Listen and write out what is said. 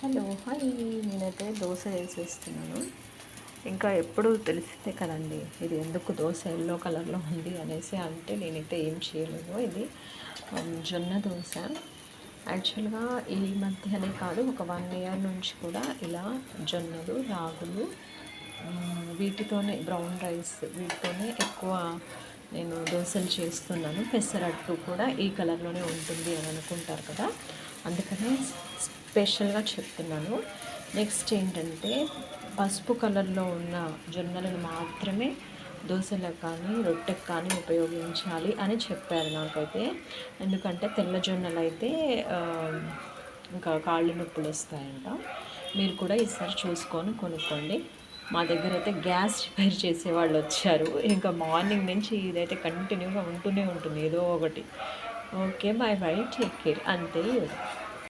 Hello hi. నేనైతే దోశ వేసేస్తున్నాను. ఇంకా ఎప్పుడు తెలిసిందే కదండి, ఇది ఎందుకు దోశ ఎల్లో కలర్లో ఉంది అనేసి. అంటే నేనైతే ఏం చేయలేదు. ఇది జొన్న దోశ. యాక్చువల్గా ఈ మధ్యనే కాదు, ఒక 1 ఇయర్ నుంచి కూడా ఇలా జొన్నలు, రాగులు, వీటితోనే బ్రౌన్ రైస్, వీటితోనే ఎక్కువ నేను దోశలు చేస్తున్నాను. పెసరట్టు కూడా ఈ కలర్లోనే ఉంటుంది అని అనుకుంటారు కదా, అందుకనే స్పెషల్గా చెప్తున్నాను. నెక్స్ట్ ఏంటంటే, పసుపు కలర్లో ఉన్న జొన్నలను మాత్రమే దోశలకు కానీ రొట్టెకి కానీ ఉపయోగించాలి అని చెప్పారు నాకైతే. ఎందుకంటే తెల్ల జొన్నలు అయితే ఇంకా కాళ్ళు నొప్పులు వస్తాయంట. మీరు కూడా ఈసారి చూసుకొని కొనుక్కోండి. మా దగ్గర అయితే గ్యాస్ రిపేర్ చేసేవాళ్ళు వచ్చారు. ఇంకా మార్నింగ్ నుంచి ఇదైతే కంటిన్యూగా ఉంటూనే ఉంటుంది ఏదో ఒకటి. Okay, bye bye, take care. అంతే.